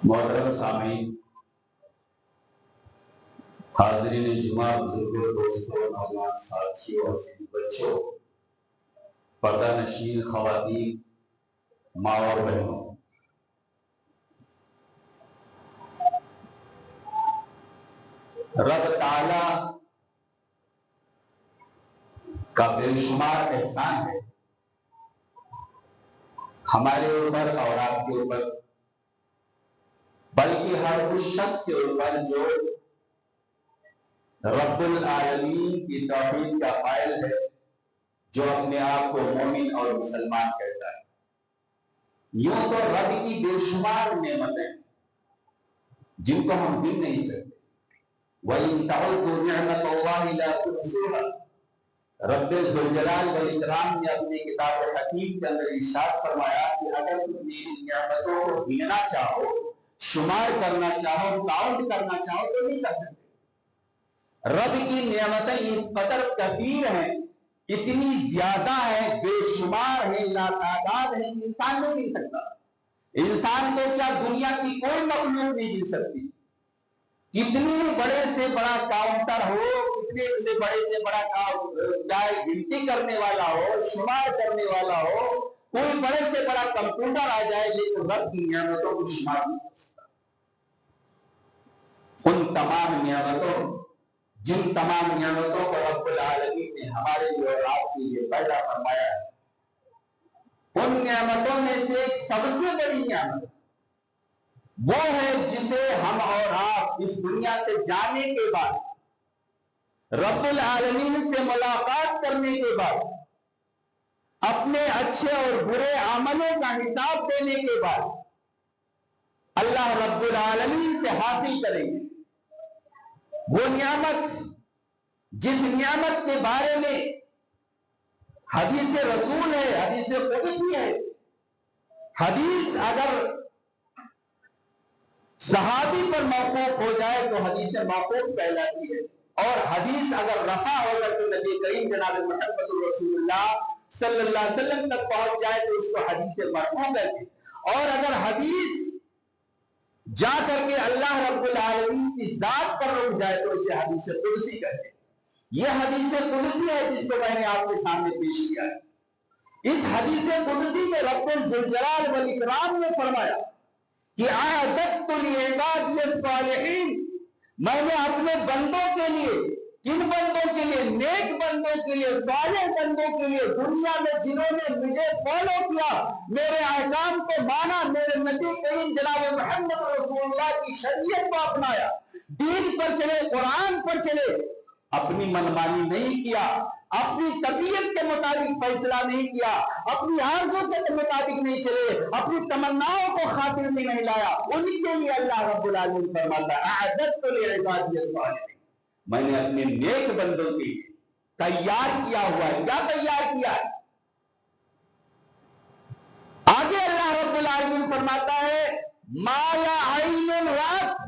محترم سامعین، حاضرین جمعہ، بزرگوں، دوستوں، نوجوان ساتھیوں، عزیز بچوں، پردہ نشین خواتین، ماں اور بہنوں، رب تعالی کا بے شمار احسان ہے ہمارے اوپر اور آپ کے اوپر، بلکہ ہر اس شخص کے اوپر جو رب العالمین کی توحید کا قائل ہے، جو اپنے آپ کو مومن اور مسلمان کہتا ہے۔ یوں تو رب کی بے شمار نعمتیں جن کو ہم گن نہیں سکتے۔ وَإِن تَعُدُّوا نِعْمَتَ اللَّهِ لَا تُحْصُوهَا، رب ذوالجلال والاکرام نے اپنی کتاب حکیم کے اندر ارشاد فرمایا کہ اگر تم میری نعمتوں کو گننا چاہو، شمار کرنا چاہو، کاؤنٹ کرنا چاہو تو نہیں کر سکتے۔ رب کی نعمتیں اس قدر کثیر ہیں، اتنی زیادہ ہیں، بے شمار ہیں، لا تعداد ہیں، انسان نہیں گن سکتا۔ انسان کو کیا دنیا کی کوئی مخلوق نہیں گن سکتی۔ کتنی بڑے سے بڑا کاؤنٹر ہو، کتنے سے بڑا چاہے گنتی کرنے والا ہو، شمار کرنے والا ہو، کوئی بڑے سے بڑا کمپیوٹر آ جائے، لیکن رب کی نعمتوں کو شمار نہیں کر سکتا۔ ان تمام نعمتوں، جن تمام نعمتوں کو رب العالمین نے ہمارے لیے اور آپ کے لیے پیدا فرمایا ہے، ان نعمتوں میں سے ایک سب سے بڑی نعمت وہ ہے جسے ہم اور آپ اس دنیا سے جانے کے بعد، رب العالمین سے ملاقات کرنے کے بعد، اپنے اچھے اور برے عملوں کا حساب دینے کے بعد اللہ رب العالمین سے حاصل کریں گے۔ وہ نعمت جس نعمت کے بارے میں حدیث رسول ہے، حدیث قدسی ہے۔ حدیث اگر صحابی پر موقوف ہو جائے تو حدیث موقوف کہلاتی ہے، اور حدیث اگر رفع ہو کر تو نبی کریم جناب محمد رسول اللہ صلی اللہ علیہ وسلم تک پہنچ جائے تو اس کو حدیث مرفوع کہتے ہیں، اور اگر حدیث جا کر کے اللہ رب العالمین کی ذات پر رک جائے تو اسے حدیث قدسی کہتے ہیں۔ یہ حدیث قدسی ہے جس کو میں نے آپ کے سامنے پیش کیا ہے۔ اس حدیث قدسی میں رب ذوالجلال والاکرام نے فرمایا کہ اعددت لعبادی الصالحین، میں نے اپنے بندوں کے لیے، کن بندوں کے لیے؟ نیک بندوں کے لیے، صالح بندوں کے لیے، دنیا میں جنہوں نے مجھے فالو کیا، میرے احکام کو مانا، میرے نبی کریم جناب محمد رسول اللہ کی شریعت کو اپنایا، دین پر چلے، قرآن پر چلے، اپنی منمانی نہیں کیا، اپنی طبیعت کے مطابق فیصلہ نہیں کیا، اپنی آرزو کے مطابق نہیں چلے، اپنی تمناؤں کو خاطر میں نہیں لایا، انہی کے لیے اللہ رب العالمین فرماتا ہے اعددت لعبادی الصالحین، میں نے اپنے نیک بندوں کی تیار کیا ہوا ہے۔ کیا تیار کیا ہے؟ آگے اللہ رب العالمین فرماتا ہے ما لا عین رأت،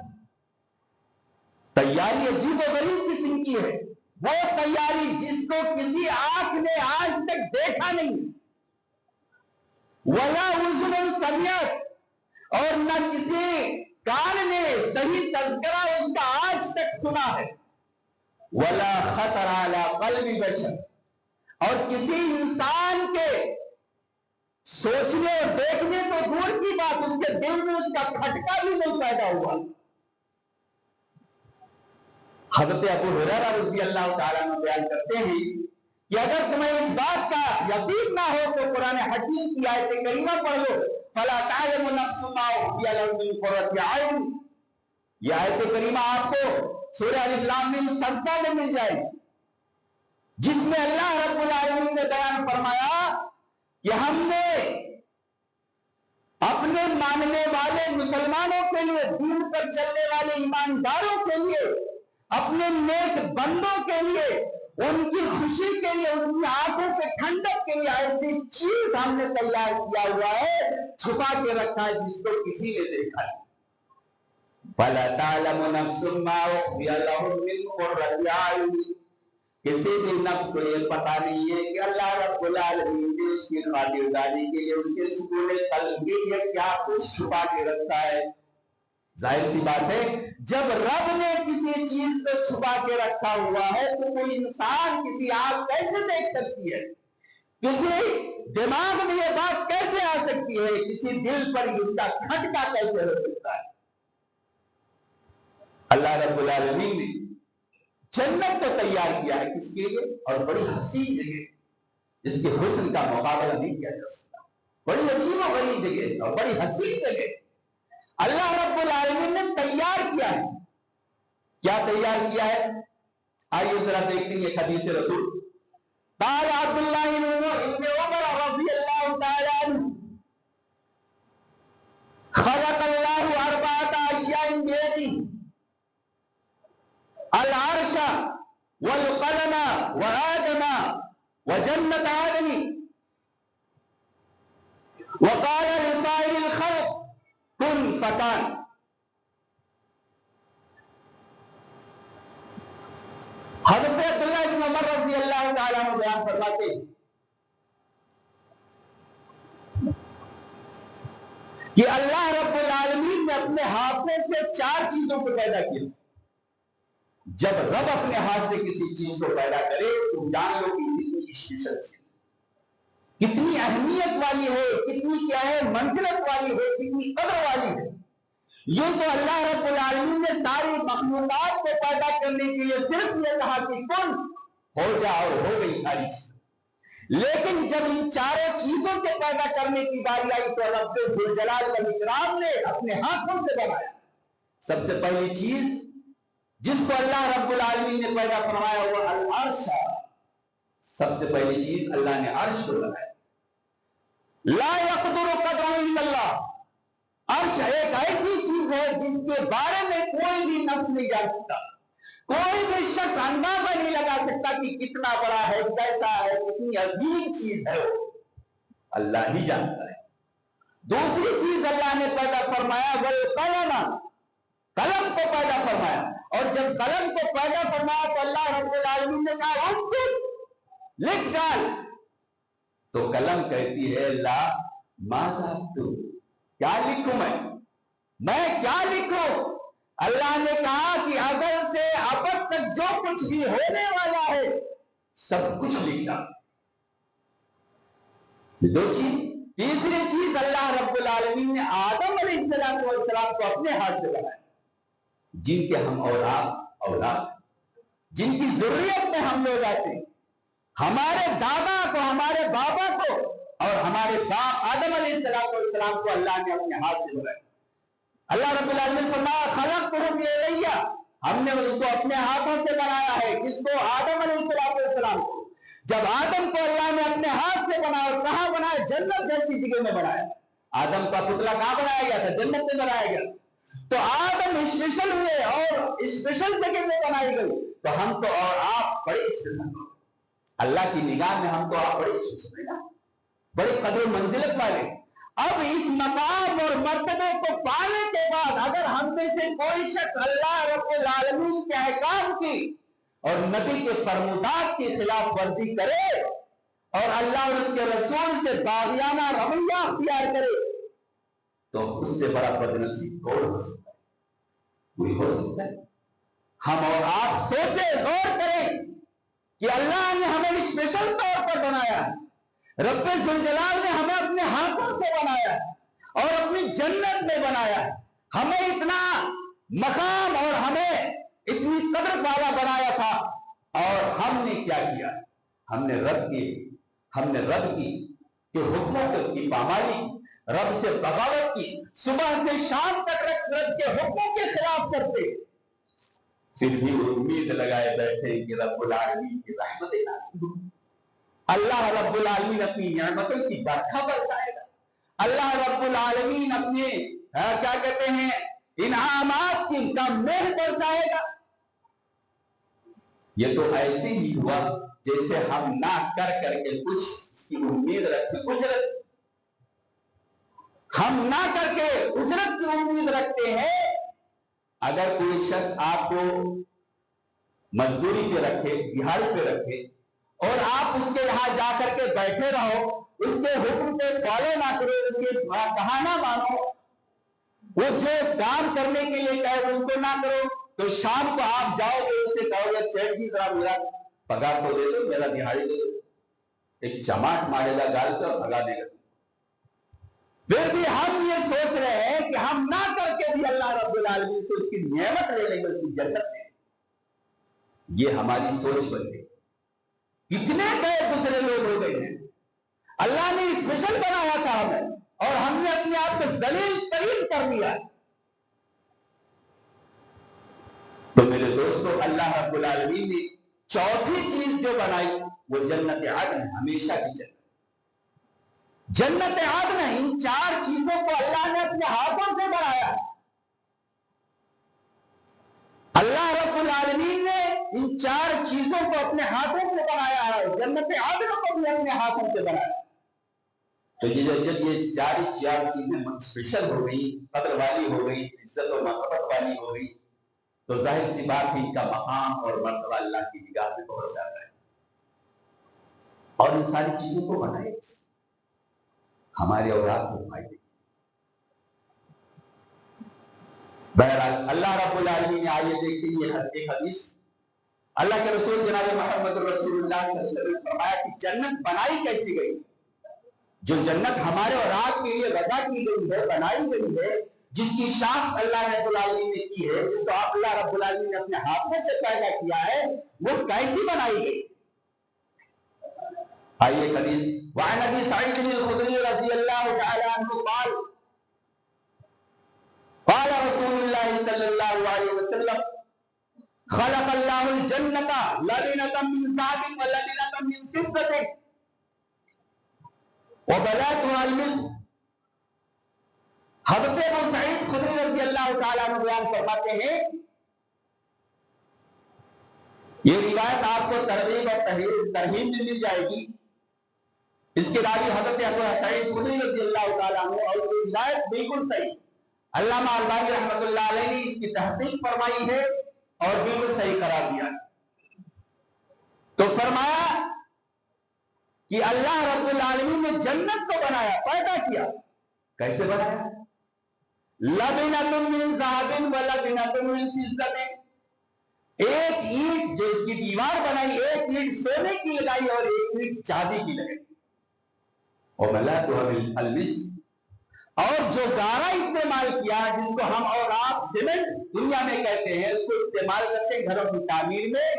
تیاری عجیب و غریب قسم کی ہے، وہ تیاری جس کو کسی آنکھ نے آج تک دیکھا نہیں، ولا اذن سمعت، اور نہ کسی کان نے صحیح تذکرہ اس کا آج تک سنا ہے، ولا خطر علی قلب بشر، اور کسی انسان کے سوچنے اور دیکھنے تو دور کی بات، اس کے دل میں اس کا کھٹکا بھی نہیں پیدا ہوا۔ حضرت ابو ہریرہ رضی اللہ تعالیٰ عنہ بیان کرتے ہیں کہ اگر تمہیں اس بات کا یقین نہ ہو تو قرآن حکیم کی آیت کریمہ پڑھ لو، فلا تعلم نفس ما اخفی لهم من قرۃ اعین، یہ آیت کریمہ آپ کو سورہ الف لام میم سجدہ میں مل جائے گی، جس میں اللہ رب العالمین نے بیان فرمایا کہ ہم نے اپنے ماننے والے مسلمانوں کے لیے، دین پر چلنے والے ایمانداروں کے لیے، اپنے نیک بندوں کے لیے، ان کی خوشی کے لیے، ان کی آنکھوں کے ٹھنڈک کے لیے ایسی چیز ہم نے تیار کیا ہوا ہے، چھپا کے رکھا ہے جس کو کسی نے دیکھا ہے۔ فَلَا تَعْلَمُ نَفْسٌ مَّا أُخْفِيَ لَهُم مِّن قُرَّةِ أَعْیُنٍ، کسی بھی نفس کو یہ پتا نہیں ہے کہ اللہ رب العالمین نے اس کی خاطرداری کے لیے، اس کے سکون قلبی میں کیا کچھ چھپا کے رکھا ہے۔ ظاہر سی بات ہے جب رب نے کسی چیز کو چھپا کے رکھا ہوا ہے تو کوئی انسان کسی آنکھ کیسے دیکھ سکتی ہے؟ کسی دماغ میں یہ بات کیسے آ سکتی ہے؟ کسی دل پر اس کا کھٹکا کیسے ہو سکتا ہے؟ اللہ رب العالمین نے جنت کو تیار کیا ہے کس کے لیے؟ اور بڑی حسین جگہ جس کے حسن کا مقابلہ نہیں کیا جا سکتا، بڑی عجیب و غریب جگہ اور بڑی حسین جگہ اللہ رب العالمین نے تیار کیا ہے۔ کیا تیار کیا ہے؟ آئیے ذرا دیکھتے ہیں حدیث رسول۔ قال عبداللہ ابن عمر رضی اللہ تعالی عنہ خلق اللہ اربعۃ اشیاء بیدہ العرش والقلم وآدم وجنت عدن وقال لسائر الخلق کن فکان۔ حضرت عبداللہ بن عمر رضی اللہ تعالیٰ عنہ بیان فرماتے ہیں کہ اللہ رب العالمین نے اپنے ہاتھوں سے 4 چیزوں کو پیدا کیا۔ جب رب اپنے ہاتھ سے کسی چیز کو پیدا کرے تو جان لو کہ کتنی اسپیشل چیز ہے، کتنی اہمیت والی ہے، کتنی کیا ہے منزلت والی ہے، کتنی قدر والی ہے۔ یوں تو اللہ رب العالمین نے ساری مخلوقات کو پیدا کرنے کے لیے صرف یہ کہا کہ کن ہو جا، اور ہو گئی ساری چیزیں۔ لیکن جب ان 4 چیزوں کے پیدا کرنے کی باری آئی تو رب ذوالجلال والاکرام نے اپنے ہاتھوں سے بنایا۔ سب سے پہلی چیز جس کو اللہ رب العالمین نے پیدا فرمایا وہ العرش۔ سب سے پہلی چیز اللہ نے عرش کو بنایا۔ لا يقدر قدره الا اللہ۔ عرش ایک ایسی چیز ہے جن کے بارے میں کوئی بھی نفس نہیں جان سکتا، کوئی بھی شخص اندازہ نہیں لگا سکتا کہ کتنا بڑا ہے، کیسا ہے، کتنی عظیم چیز ہے، وہ اللہ ہی جانتا ہے۔ دوسری چیز اللہ نے پیدا فرمایا والقلم، قلم کو پیدا فرمایا، اور جب قلم کو پیدا فرمایا تو اللہ رب العالمین نے کہا اکتب، لکھ ڈال، تو قلم کہتی ہے لا ماذا اکتب، کیا لکھوں میں کیا لکھوں؟ اللہ نے کہا کہ ازل سے ابد تک جو کچھ بھی ہونے والا ہے سب کچھ لکھا۔ 2 چیز۔ تیسری چیز اللہ رب العالمین نے آدم علیہ السلام کو اپنے ہاتھ سے بنایا، جن کے ہم اولاد جن کی ضروریت میں ہم لوگ آتے ہیں، ہمارے دادا کو، ہمارے بابا کو اور ہمارے باپ آدم علیہ السلام کو اللہ نے اپنے ہاتھ سے بنایا۔ اللہ رب العالمین فرمایا خلقتہم بیدیا، ہم نے اس کو اپنے ہاتھوں سے بنایا ہے۔ کس کو؟ آدم علیہ السلام کو۔ جب آدم کو اللہ نے اپنے ہاتھ سے بنایا، کہاں بنایا؟ جنت جیسی جگہ میں بنایا۔ آدم کا پتلا کہاں بنایا گیا تھا؟ جنت میں بنایا گیا۔ تو آدم اسپیشل ہوئے اور اسپیشل جگہ میں بنائی گئی، تو ہم تو اور آپ بڑے اسپیشل ہیں۔ اللہ کی نگاہ میں ہم تو آپ بڑے اسپیشل ہیں نا، بڑی قدر و منزلت والے۔ اب اس مقام اور مرتبے کو پانے کے بعد اگر ہم میں سے کوئی شخص اللہ رب العالمین کے احکام کی اور نبی کے فرمودات کی خلاف ورزی کرے اور اللہ اور اس کے رسول سے باغیانہ رویہ اختیار کرے تو اس سے بڑا بدنصیب کون ہو سکتا ہے؟ کوئی ہو سکتا ہے؟ ہم اور آپ سوچیں، غور کریں کہ اللہ نے ہمیں اسپیشل طور پر بنایا ہے، رب ذوالجلال نے ہمیں اپنے ہاتھوں سے بنایا ہے اور اپنی جنت میں بنایا ہے، ہمیں اتنا مقام اور ہمیں اتنی قدر والا بنایا تھا، اور ہم نے کیا کیا؟ ہم نے رب کے حکموں کی پامالی کی، رب سے بغاوت کی، صبح سے شام تک رب کے حکموں کے خلاف کرتے، پھر بھی امید لگائے بیٹھے کہ رب العالمین کی رحمت نازل ہوگی، اللہ رب العالمین اپنی نعمتوں کی برکھا برسائے گا، اللہ رب العالمین اپنے کیا کہتے ہیں انعامات کی کا مہر برسائے گا۔ یہ تو ایسے ہی ہوا جیسے ہم نہ کر کے کچھ اس کی امید رکھتے، اجرت ہم نہ کر کے اجرت کی امید رکھتے ہیں۔ اگر کوئی شخص آپ کو مزدوری پہ رکھے، دہاڑی پہ رکھے، اور آپ اس کے یہاں جا کر کے بیٹھے رہو، اس کے حکم پہ فالو نہ کرو، اس کے کہا نہ مانو، وہ جو کام کرنے کے لیے کہے اس کو نہ کرو، تو شام کو آپ جاؤ گے اس سے کہو گے سیٹ کی طرح میرا پگار کو دے دو، میرا دہاڑی دے دو، ایک چماٹ مارے گا گال کو اور بھگا دے گا۔ پھر بھی ہم یہ سوچ رہے ہیں کہ ہم نہ کر کے بھی اللہ رب العالمین سے اس کی نعمت لے لیں گے، اس کی جنت لے لیں گے۔ یہ ہماری سوچ بن گئی۔ کتنے گئے گزرے لوگ ہو گئے ہیں، اللہ نے اسپیشل بنایا تھا ہمیں اور ہم نے اپنے آپ کو ذلیل ترین کر دیا۔ تو میرے دوستو، اللہ رب العالمین نے چوتھی چیز جو بنائی وہ جنت عدن، ہمیشہ کی جنت۔ جنت عدن، ان چار چیزوں کو اللہ نے اپنے ہاتھوں سے بنایا۔ اللہ رب العالمین نے ان چار چیزوں کو اپنے ہاتھوں سے بنایا ہے، جنت عدن کو بھی اپنے ہاتھوں سے بنایا۔ تو یہ جب یہ چار چیزیں اسپیشل ہو گئی، قدر والی ہو گئی، عزت و مرتبت والی ہو گئی، تو ظاہر سی بات ہے ان کا مقام اور مرتبہ اللہ کی نگاہ میں بہت زیادہ ہے۔ اور ان ساری چیزوں کو بنائے ہمارے اولاد کو فائدے۔ بہرحال اللہ رب العالمین نے، آئیے دیکھتے ہیں یہ ایک حدیث، اللہ کے رسول جناب محمد رسول اللہ صلی اللہ علیہ وسلم نے فرمایا کہ جنت بنائی کیسی گئی؟ جو جنت ہمارے اور آپ کے لیے وضع کی گئی ہے، بنائی گئی ہے، جس کی شاخ اللہ رب العالمین نے کی ہے، جس کو اللہ رب العالمین نے اپنے ہاتھوں سے پیدا کیا ہے، وہ کیسی بنائی گئی؟ آئیے حدیث، وعن ابی سعید الخدری رضی اللہ تعالی عنہ قال قال رسول اللہ صلی اللہ علیہ وسلم خلق اللہ الجنۃ لبنۃ من ذهب ولبنۃ من فضة وبلاتها المسك۔ حضرت ابو سعید خدری رضی اللہ تعالیٰ عنہ بیان فرماتے ہیں، یہ روایت آپ کو ترغیب اور ترہیب میں مل جائے گی۔ اس کے راوی حضرت ابو سعید خدری رضی اللہ تعالیٰ عنہ، اور یہ روایت بالکل صحیح، علامہ البانی رحمۃ اللہ علیہ نے اس کی تحقیق فرمائی ہے اور بالکل صحیح قرار دیا۔ تو فرمایا کہ اللہ رب العالمین نے جنت کو بنایا، پیدا کیا۔ کیسے بنایا؟ لبنۃ من ذهب ولبنۃ من فضة، ایک اینٹ جو اس کی دیوار بنائی، ایک اینٹ سونے کی لگائی اور ایک اینٹ چاندی کی لگائی۔ وملأتها المسك، اور جو گارا استعمال کیا، جس کو ہم اور آپ سیمنٹ دنیا میں کہتے ہیں، اس کو استعمال کرتے ہیں گھروں کی تعمیر میں،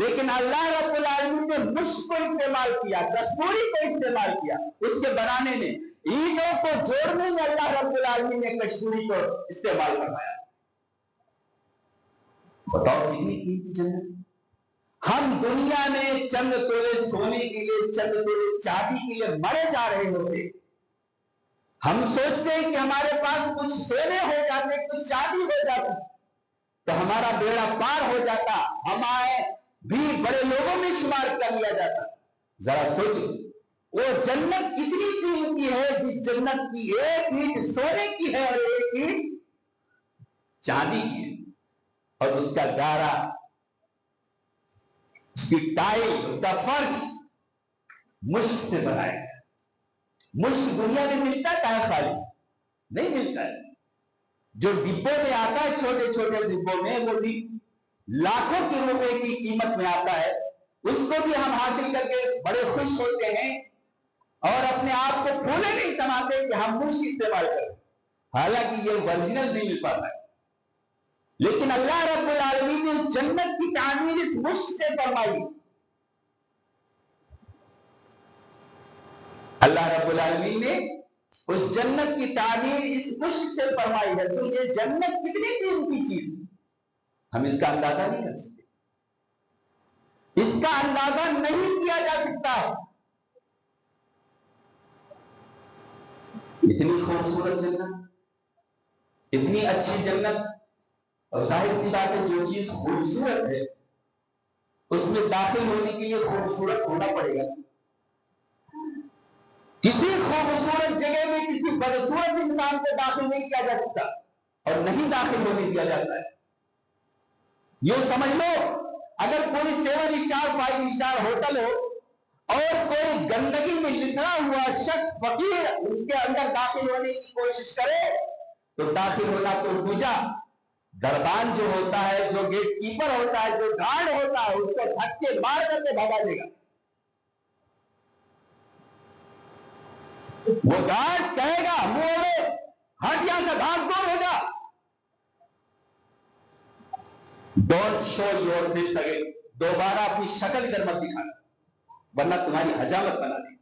لیکن اللہ رب العالمین نے مشک کو استعمال کیا، کستوری کو استعمال کیا اس کے بنانے میں، اینٹوں کو جوڑنے میں اللہ رب العالمین نے کستوری کو استعمال کروایا۔ بتاؤ کتنی قیمتی جنت۔ ہم دنیا میں چند تولے سونے کے لیے، چند تولے چاندی کے لیے مرے جا رہے ہوتے۔ ہم سوچتے ہیں کہ ہمارے پاس کچھ سونے ہو جاتے، کچھ چاندی ہو جاتی تو ہمارا بیڑا پار ہو جاتا، ہمارے بھی بڑے لوگوں میں شمار کر لیا جاتا۔ ذرا سوچیں، وہ جنت کتنی قیمتی ہے، جس جنت کی ایک اینٹ سونے کی ہے اور ایک اینٹ چاندی کی ہے، اور اس کا گارا، اس کی ٹائل، اس کا فرش مشک سے بنایا گیا۔ مشک دنیا میں ملتا ہے خالص؟ نہیں ملتا ہے۔ جو ڈبوں میں آتا ہے، چھوٹے چھوٹے ڈبوں میں، وہ بھی لاکھوں کے روپے کی قیمت میں آتا ہے، اس کو بھی ہم حاصل کر کے بڑے خوش ہوتے ہیں اور اپنے آپ کو پھولے نہیں سماتے کہ ہم مشک استعمال کریں، حالانکہ یہ اوریجنل نہیں مل پاتا ہے۔ لیکن اللہ رب العالمین نے اس جنت کی تعمیر اس مشک سے فرمائی۔ اللہ رب العالمین نے اس جنت کی تعمیر اس مشک سے فرمائی ہے۔ تو یہ جنت کتنی قیمتی چیز ہے، ہم اس کا اندازہ نہیں کر سکتے، اس کا اندازہ نہیں کیا جا سکتا۔ اتنی خوبصورت جنت، اتنی اچھی جنت، اور ظاہر سی بات ہے جو چیز خوبصورت ہے اس میں داخل ہونے کے لیے خوبصورت ہونا پڑے گا۔ کسی خوبصورت جگہ میں کسی بدصورت انسان کو داخل نہیں کیا جا سکتا اور نہیں داخل ہونے دیا جاتا ہے۔ یہ سمجھ لو، اگر کوئی 7 اسٹار 5 اسٹار ہوٹل ہو اور کوئی گندگی میں لتڑا ہوا شخص فقیر اس کے اندر داخل ہونے کی کوشش کرے تو داخل ہونا تو پوجا، دربان جو ہوتا ہے، جو گیٹ کیپر ہوتا ہے، جو گارڈ ہوتا ہے، اس کو دھکے مار کر کے بھگا دے گا. وہ گارڈ کہے گا منہ میں ہٹ یہاں سے، بھاگ دور ہو جا. Don't show your face again, دوبارہ اپنی شکل ادھر مت دکھانا ورنہ تمہاری حجامت بنا دے.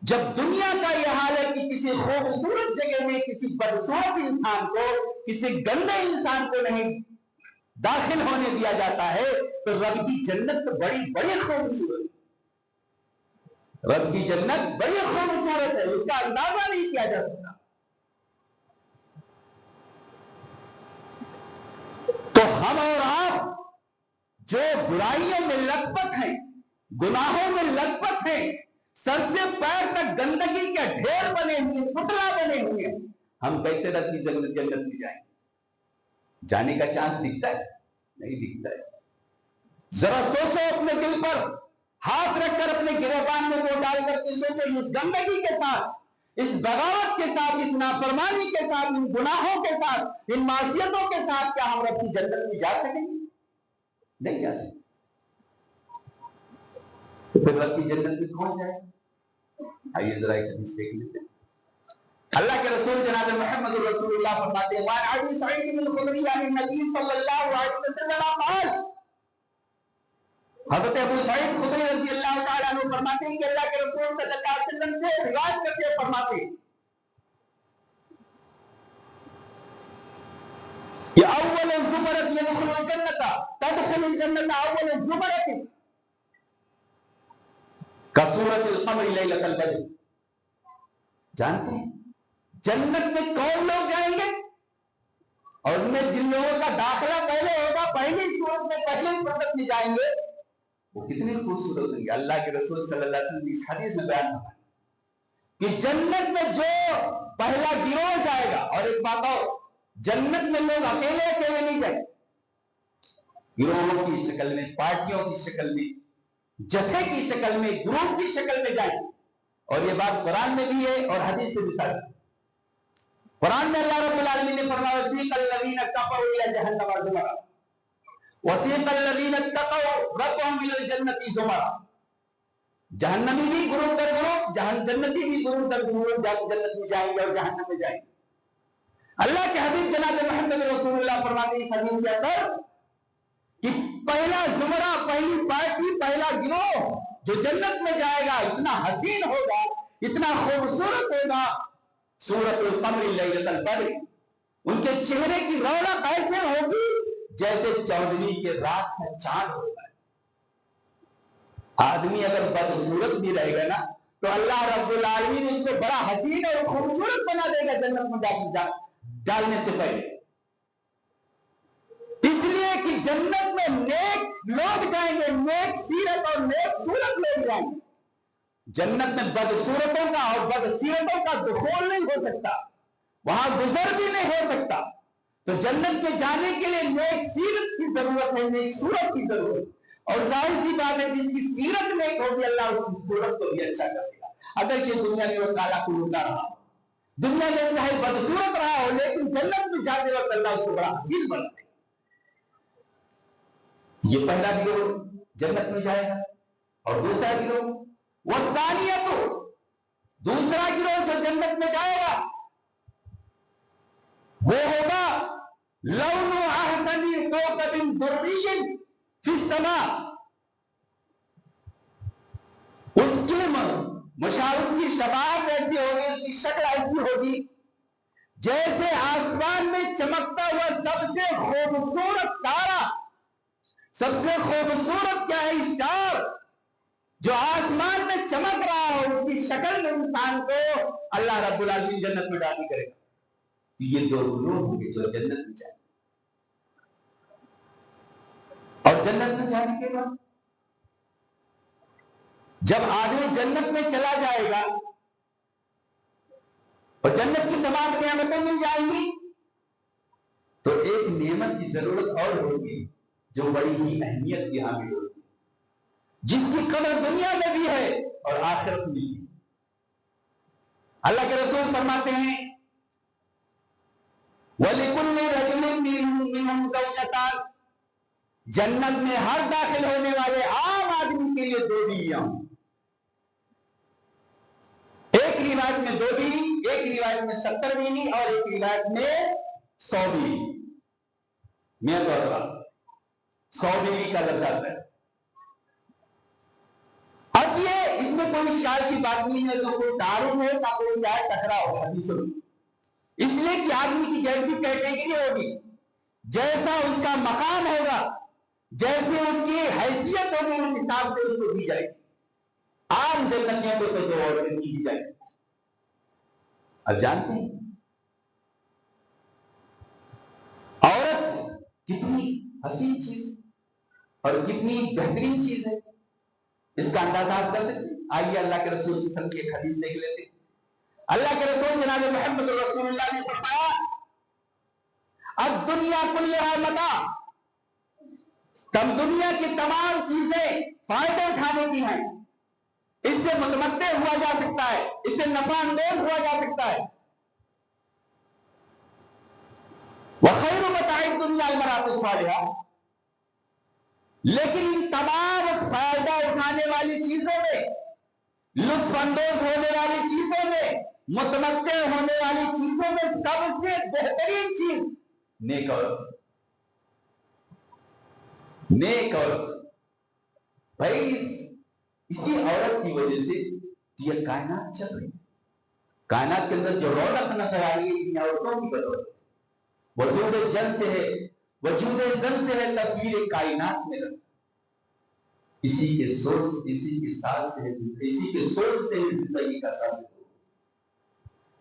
جب دنیا کا یہ حال ہے کہ کسی خوبصورت جگہ میں کسی بدصورت انسان کو، کسی گندے انسان کو نہیں داخل ہونے دیا جاتا ہے، تو رب کی جنت تو بڑی بڑی خوبصورت ہے. رب کی جنت بڑی خوبصورت ہے، اس کا اندازہ نہیں کیا جا سکتا. تو ہم اور آپ جو برائیوں میں لت پت ہیں، گناہوں میں لت پت ہیں، سر سے پیر تک گندگی کے ڈھیر بنے ہوئے، پتلا بنے ہوئے، ہم کیسے رب کی جنت میں جائیں؟ جانے کا چانس دکھتا ہے؟ نہیں دکھتا ہے. ذرا سوچو، اپنے دل پر ہاتھ رکھ کر اپنے گریبان میں وہ ڈال کر کے سوچو، اس گندگی کے ساتھ، اس بغاوت کے ساتھ، اس نافرمانی کے ساتھ، ان گناہوں کے ساتھ، ان معصیتوں کے ساتھ کیا ہم رب کی جنت میں جا سکیں گے؟ نہیں جا سکتے. تو پھر رب کی جنت میں کون جائے؟ آئیے ذرا ایک حدیث دیکھ لیتے ہیں. اللہ کے رسول جناب محمد رسول اللہ فرماتے ہیں، وعن ابی سعید بن الخدری عن النبی صلی اللہ علیہ وسلم قال، حضرت ابو سعید خدری رضی اللہ تعالیٰ عنہ فرماتے ہیں کہ اللہ کے رسول صلی اللہ علیہ وسلم سے روایت کرتے فرماتے ہیں کہ اول الزمرۃ يدخل الجنۃ، تدخل الجنۃ اول الزمرۃ کسورۃ القمر لیلۃ البدر. جانتے ہیں جنت میں کون لوگ جائیں گے؟ اور ان میں جن لوگوں کا داخلہ پہلے ہوگا، پہلی صورت میں پہلے فرصت میں جائیں گے، وہ کتنی خوبصورت ہوں گے. اللہ کے رسول صلی اللہ علیہ وسلم اس حدیث میں بیان کرتے ہیں کہ جنت میں جو پہلا گروہ جائے گا، اور ایک بات اور، جنت میں لوگ اکیلے اکیلے نہیں جائیں، گروہوں کی شکل میں، پارٹیوں کی شکل میں، جتھے کی شکل میں، گروپ کی شکل میں جائیں. اور یہ بات قرآن میں بھی ہے اور حدیث سے بھی ثابت ہے. قرآن میں اللہ رب العالمین نے فرمایا، وسیق الذین کفروا الی جہنم زمرا وسیق الذین اتقوا ربهم الی الجنۃ زمرا. جہنمی بھی گروپ در گروپ، جنتی بھی گروپ در گروپ جنت میں جائیں گے اور جہنم میں جائیں گے. اللہ کے حبیب جناب محمد رسول اللہ فرماتے ہیں اس حدیث کے اندر کہ پہلا زمرہ، پہلی پارٹی، پہلا گروہ جو جنت میں جائے گا، اتنا حسین ہوگا، اتنا خوبصورت ہوگا، سورۃ القمر لیلۃ البدر. ان کے چہرے کی رونق ایسے ہوگی جیسے چودھویں کے رات کا چاند ہوتا ہے. آدمی اگر بدصورت بھی رہے گا نا تو اللہ رب العالمین اس کو بڑا حسین اور خوبصورت بنا دے گا جنت میں ڈالنے سے پہلے. اس لیے کہ جنت میں نیک لوگ جائیں گے، نیک سیرت اور نیک صورت لوگ جائیں گے. جنت میں بدصورتوں کا اور بدسیرتوں کا دخول نہیں ہو سکتا، وہاں گزر بھی نہیں ہو سکتا. تو جنت میں جانے کے لیے نیک سیرت کی ضرورت ہے، نیک صورت کی ضرورت. اور ظاہر سی بات ہے جس کی سیرت نیک ہوگی اللہ اس کی صورت کو بھی اچھا کر دے گا. اگرچہ دنیا میں وہ کالا کلوٹا رہا ہو، دنیا میں چاہے بدصورت رہا ہو، لیکن جنت میں جاتے وقت اللہ اس کو بڑا حسین بنا دے گا. یہ پہلا گروہ جنت میں جائے گا. اور دوسرا گروہ والثانیۃ، دوسرا گروہ جو جنت میں جائے گا وہ ہوگا لون احسن کوكب دري فی السماء. اس کی شباہت ایسی ہوگی، اس کی شکل ایسی ہوگی جیسے آسمان میں چمکتا ہوا سب سے خوبصورت تارا، سب سے خوبصورت کیا ہے اسٹار جو آسمان میں چمک رہا ہو، اس کی شکل میں انسان کو اللہ رب العالمین جنت میں داخل کرے گا. یہ دو گروہ ہوں گے جو جنت میں جائیں. اور جنت میں جانے کے بعد جب آدمی جنت میں چلا جائے گا اور جنت کی تمام نعمتیں مل جائیں گی، تو ایک نعمت کی ضرورت اور ہوگی جو بڑی ہی اہمیت کی حامل ہوگی، جس کی قدر دنیا میں بھی ہے اور آخرت میں بھی. اللہ کے رسول فرماتے ہیں وَلِكُلِّ رَجُلٍ مِّنْهُمْ زَوْجَتَانِ، جنت میں ہر داخل ہونے والے عام آدمی کے لیے 2 بیویاں، ایک روایت میں 2 بیوی، ایک روایت میں 70 بیوی اور ایک روایت میں 100 بیوی. میں تو 100 بیوی کا لفظ آتا ہے. اب یہ اس میں کوئی اشکال کی بات نہیں ہے، تو کوئی تعارف ہے نہ کوئی جائے ٹکراؤ حدیثوں میں، اس لیے کہ آدمی کی جیسی کیٹیگری ہوگی، جیسا اس کا مقام ہوگا، جیسے اس کی حیثیت ہوگی، اس حساب سے اس کو دی جائے گی. عام جنتیوں کو تو 2 عورتیں دی جائے گی. اب جانتے ہیں عورت کتنی حسین چیز اور کتنی بہترین چیز ہے، اس کا اندازہ آپ کر سکتے ہیں. آئیے اللہ کے رسول صلی اللہ علیہ وسلم کی ایک حدیث دیکھ لیتے ہیں. اللہ کے رسول جناب محمد رسول اللہ نے فرمایا الدنیا کلھا متاع، دنیا کی تمام چیزیں فائدہ اٹھانے کی ہیں، اس سے متمتع ہوا جا سکتا ہے، اس سے نفع اندوز ہوا جا سکتا ہے. وخیر متاع الدنیا المرأۃ الصالحہ، لیکن ان تمام فائدہ اٹھانے والی چیزوں میں، لطف اندوز ہونے والی چیزوں میں، متمتع ہونے والی چیزوں میں سب سے بہترین چیز نیک عورت. نیک عورت. بھائی اسی عورت کی وجہ سے یہ کائنات چل رہی ہے. کائنات کے اندر جو رونق نظر آ رہی ہے ان عورتوں کی بدولت. وجود جن سے ہے، وجود زن سے ہے تصویر کائنات میں رکھ. اسی کے سوچ، اسی کے ساتھ سے، اسی کے سوچ سے زندگی کا ساز ہو.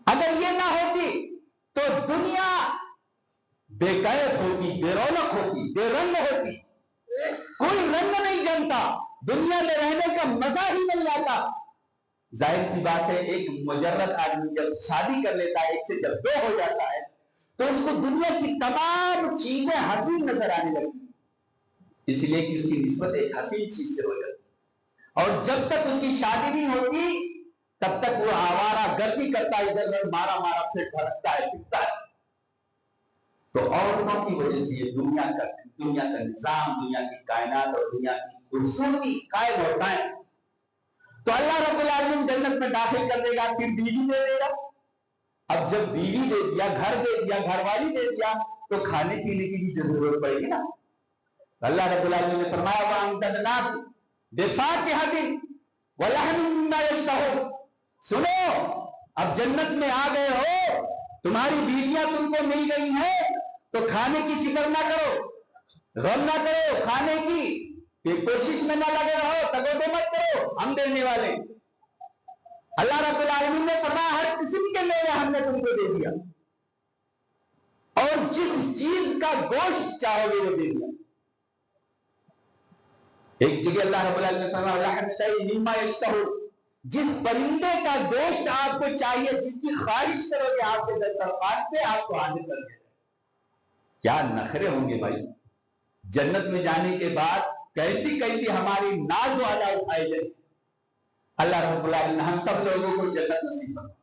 اگر یہ نہ ہوتی تو دنیا بے قید ہوتی، بے رونق ہوتی، بے رنگ ہوتی. کوئی رنگ نہیں جمتا، دنیا میں رہنے کا مزہ ہی نہیں آتا. ظاہر سی بات ہے ایک مجرد آدمی جب شادی کر لیتا ہے، ایک سے جب 2 ہو جاتا ہے تو اس کو دنیا کی تمام چیزیں حسین نظر آنے لگتی، اس لیے کہ اس کی نسبت ایک حسین چیز سے ہو جاتی. اور جب تک اس کی شادی نہیں ہوتی تب تک وہ آوارہ گردی کرتا ہے، ادھر ادھر مارا پھر بھٹکتا ہے، پھرتا ہے. تو عورتوں کی وجہ سے یہ دنیا کا نظام، دنیا کی کائنات اور دنیا کی خوبصورتی قائم ہوتا ہے. تو اللہ رب العالمین جنت میں داخل کر دے گا، پھر بیوی دے دے گا. اب جب بیوی دے دیا، گھر دے دیا، گھر والی دے دیا، تو کھانے پینے کی بھی ضرورت پڑے گی نا. اللہ رب العالمین نے فرمایا وَأَمْدَدْنَاكُمْ بِفَاكِهَةٍ وَلَحْمٍ مِّمَّا يَشْتَهُونَ. سنو، اب جنت میں آ گئے ہو، تمہاری بیویاں تم کو مل گئی ہیں، تو کھانے کی فکر نہ کرو، غم نہ کرو کھانے کی، کوشش میں نہ لگے رہو، تگو مت کرو، ہم دینے والے. اللہ رب العالمین نے فرمایا ہر قسم کے میوے ہم نے تم کو دے دیا، اور جس چیز کا گوشت چاہو گے وہ دے دیا. ایک جگہ اللہ رب العالمین نے فرمایا لحم طیب مما یشتہون، جس پرندے کا گوشت آپ کو چاہیے، جس کی خواہش کرو گے آپ کے دسترخوان پہ آپ کو حاضر کر دے. کیا نخرے ہوں گے بھائی. جنت میں جانے کے بعد کیسی کیسی ہماری ناز و ادا اٹھائی جائے. اللہ رب العالمین ہم سب لوگوں کو جنت نصیب فرمائے.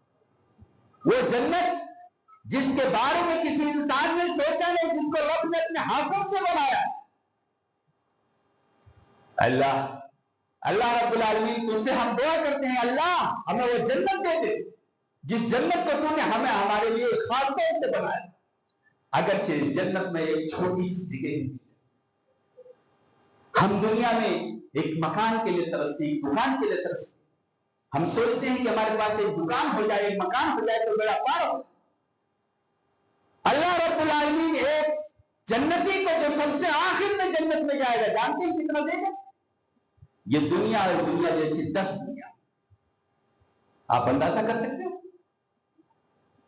وہ جنت جس کے بارے میں کسی انسان نے سوچا نہیں، جس کو رب نے اپنے ہاتھوں سے بنایا. اللہ رب العالمین تجھ سے ہم دعا کرتے ہیں اللہ ہمیں وہ جنت دے دے جس جنت کو تو نے ہمیں ہمارے لیے خاص طور سے بنایا. اگرچہ جنت میں ایک چھوٹی سی جگہ ہے. ہم دنیا میں ایک مکان کے لیے ترستے، ایک دکان کے لیے ترستے. ہم سوچتے ہیں کہ ہمارے پاس ایک دکان ہو جائے، ایک مکان ہو جائے تو بڑا پار ہو. اللہ رب العالمین ایک جنتی کو جو سب سے آخر میں جنت میں جائے گا، جانتے ہیں کتنا دے گا؟ یہ دنیا اور دنیا جیسی 10 دنیا. آپ اندازہ کر سکتے ہو؟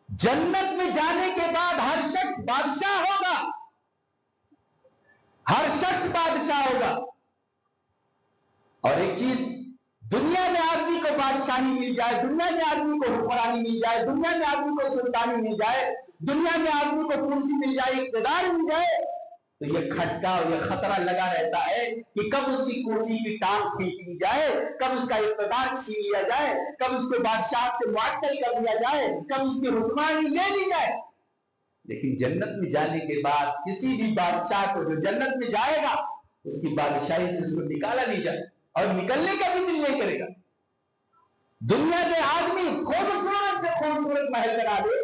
جنت میں جانے کے بعد ہر شخص بادشاہ ہوگا، ہر شخص بادشاہ ہوگا. اور ایک چیز، دنیا میں آدمی کو بادشاہی مل جائے، دنیا میں آدمی کو حکمرانی مل جائے، دنیا میں آدمی کو سلطانی مل جائے، دنیا میں آدمی کو کرسی مل جائے، اقتدار مل جائے، تو یہ کھٹکا اور یہ خطرہ لگا رہتا ہے کہ کب اس کی کرسی کی ٹانگ کھینچ لی جائے، کب اس کا اقتدار چھین لیا جائے، کب اس کو بادشاہ سے معطل کر دیا جائے، کب اس کی حکمرانی لے لی جائے. لیکن جنت میں جانے کے بعد کسی بھی بادشاہ کو جو جنت میں جائے گا اس کی بادشاہی سے اس کو نکالا نہیں جائے اور نکلنے کا بھی دل نہیں کرے گا۔ دنیا کے آدمی خوبصورت سے خوبصورت محل بنا لے،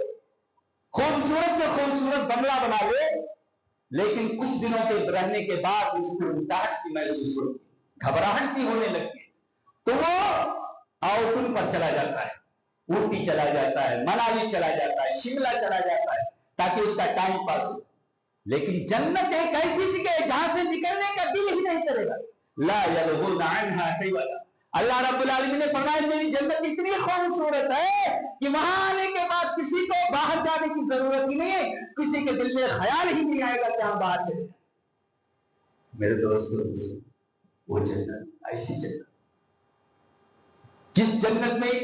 خوبصورت سے خوبصورت بنگلہ بنا لے، لیکن کچھ دنوں کے رہنے کے بعد اس کو اکتاہٹ سی محسوس ہوتی، گھبراہٹ سی ہونے لگتی ہے، تو وہ آؤٹن پر چلا جاتا ہے، اوٹی چلا جاتا ہے، منالی چلا جاتا ہے، شملہ چلا جاتا ہے، تاکہ اس کا ٹائم پاس ہو۔ لیکن جنت ایک ایسی جگہ ہے جہاں سے نکلنے کا دل ہی نہیں کرے گا، لا یبغون عنہا حولا۔ اللہ رب العالمین نے فرمایا میری جنت اتنی خوبصورت ہے کہ وہاں آنے کے بعد کسی کو باہر جانے کی ضرورت ہی نہیں ہے، کسی کے دل میں خیال ہی نہیں آئے گا کہ ہم باہر چلے۔ میرے دوستو، وہ جنت ایسی جنت جس جنت میں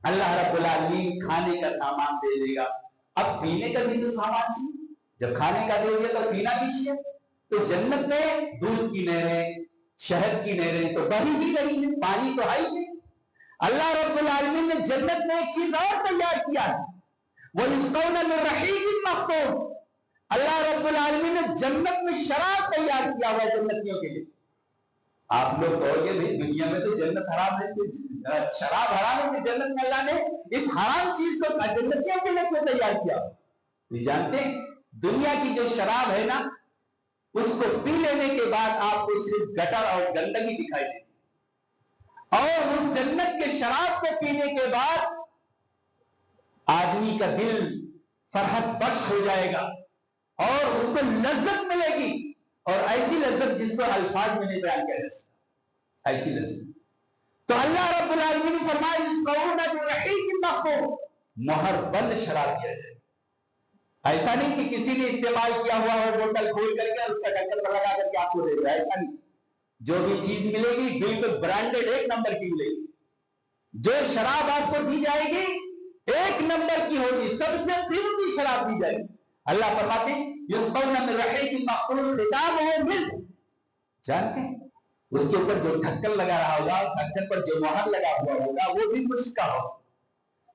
اللہ رب العالمین کھانے کا سامان دے دے گا۔ اب پینے کا بھی تو سامان چاہیے، جب کھانے کا دے دیا تو پینا بھی چاہیے۔ تو جنت میں دودھ کی نہریں، شہد کی نہریں تو بہی ہی رہی ہیں، پانی تو ہے ہی نہیں۔ اللہ رب العالمین نے جنت میں ایک چیز اور تیار کیا ہے، وَيُسْقَوْنَ مِن رَّحِيقٍ مَّخْتُومٍ۔ اللہ رب العالمین نے جنت میں شراب تیار کیا ہوا ہے جنتیوں کے لیے۔ آپ لوگ کہو گے بھائی دنیا میں تو جنت حرام ہے، شراب حرام ہے، کہ جنت میں اللہ نے اس حرام چیز کو جنتیوں کے لیے کیوں تیار کیا؟ یہ جانتے ہیں دنیا کی جو شراب ہے نا، اس کو پی لینے کے بعد آپ کو صرف گٹر اور گندگی دکھائی دیتی، اور اس جنت کے شراب کو پینے کے بعد آدمی کا دل فرحت بخش ہو جائے گا اور اس کو لذت ملے گی، اور ایسی لذت جس کو الفاظ میں نہیں بیان کیا جا سکتا، ایسی لذت۔ تو اللہ رب العالمین نے فرمایا یسقون من رحیق مختوم، مہر بند شراب کیا جائے۔ ایسا نہیں کہ کسی نے استعمال کیا ہوا ہو بوتل کھول کر کے اس کا ڈھکن پر لگا کر کے آپ کو دے دیا، ایسا نہیں۔ جو بھی چیز ملے گی بالکل برانڈڈ ایک نمبر کی ملے گی، جو شراب آپ کو دی جائے گی ایک نمبر کی ہوگی، سب سے قیمتی شراب دی جائے گی۔ اللہ فرماتے ہیں یسقون من رحیق مختوم ختامہ مسک، جانتے ہیں اس کے اوپر جو ڈھکن لگا رہا ہوگا، ڈھکن پر جو مہر لگا ہوا ہوگا وہ بھی مسک کا ہوگا۔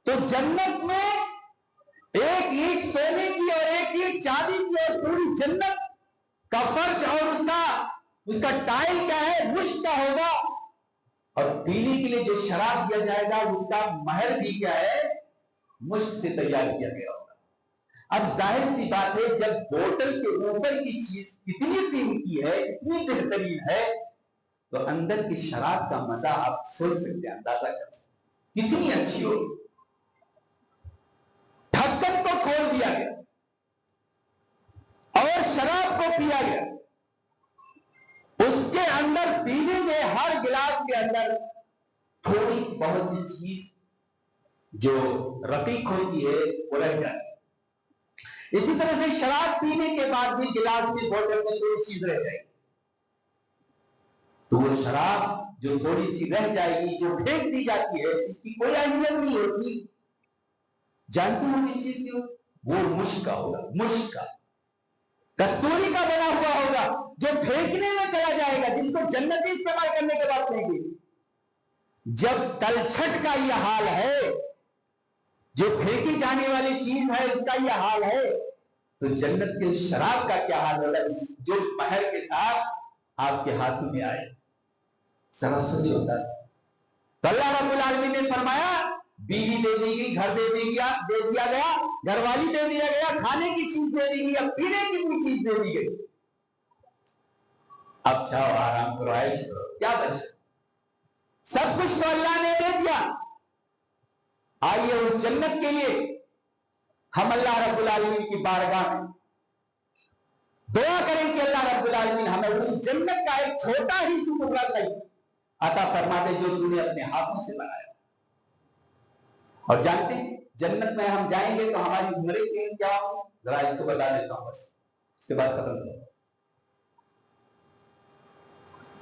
تو جنت میں ایک اینٹ سونے کی اور ایک اینٹ چاندی کی، اور پوری جنت کا فرش اور اس کا ٹائل کیا ہے، مشک کا ہوگا، اور پینے کے لیے جو شراب دیا جائے گا اس کا مہر بھی کیا ہے، مشک سے تیار کیا گیا ہوگا۔ اب ظاہر سی بات ہے جب بوتل کے اوپر کی چیز اتنی قیمتی ہے، اتنی بہترین ہے، تو اندر کی شراب کا مزہ آپ سوچ سکتے ہیں، اندازہ کر سکتے ہیں کتنی اچھی ہوگی۔ ڈھکن کو کھول دیا گیا اور شراب کو پیا گیا، اس کے اندر پینے میں ہر گلاس کے اندر تھوڑی سی بہت سی چیز جو رقیق ہوتی ہے وہ رہ جاتی ہے۔ اسی طرح سے شراب پینے کے بعد بھی گلاس میں بوتل میں تھوڑی چیز رہ جائے گی، تو وہ شراب جو تھوڑی سی رہ جائے گی، جو پھینک دی جاتی ہے، جس کی کوئی اہمیت نہیں ہوتی، جانتے ہو کس چیز کی ہو؟ وہ مشک کا ہوگا، مشک کا، کستوری کا بنا ہوا ہوگا، جو پھینکنے میں چلا جائے گا، جس کو جنتی استعمال کرنے کے بعد پھینکے۔ جب تلچھٹ کا یہ حال ہے، جو پھینکی جانے والی چیز ہے اس کا یہ حال ہے، تو جنت کے شراب کا کیا حال ہوگا جو مہر کے ساتھ آپ کے ہاتھوں میں آئے؟ ذرا سوچ ہوتا ہے۔ تو اللہ رب العالمین نے فرمایا بیوی دے دی گئی، گھر دے دیا گیا، گھر والی دے دیا گیا، کھانے کی چیز دے دی گئی، اب پینے کی کوئی چیز دے دی گئی۔ اب چاہو آرام کرو، عیش کرو، کیا بچے؟ سب کچھ تو اللہ نے دے دیا۔ آئیے اس جنت کے لیے ہم اللہ رب العالمین کی بارگاہ میں دعا کریں کہ اللہ رب العالمین ہمیں اس جنت کا ایک چھوٹا ہی ٹکڑا صحیح عطا فرما دے جو تو نے اپنے ہاتھوں سے بنایا۔ اور جانتے ہیں جنت میں ہم جائیں گے تو ہماری عمریں کیا ہوں، ذرا اس کو بتا دیتا ہوں بس، اس کے بعد ختم کروں۔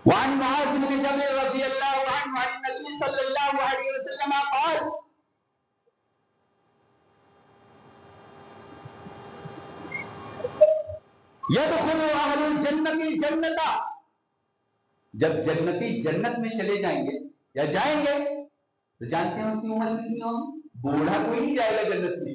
وعن معاذ بن جبل رضی اللہ عنہ عن النبی صلی اللہ علیہ وسلم قال يدخل اہل الجنت الجنت، جب جنتی جنت میں چلے جائیں گے یا جائیں گے تو جانتے ہیں ان کی عمر کتنی ہوگی؟ بوڑھا کوئی نہیں جائے گا جنت میں،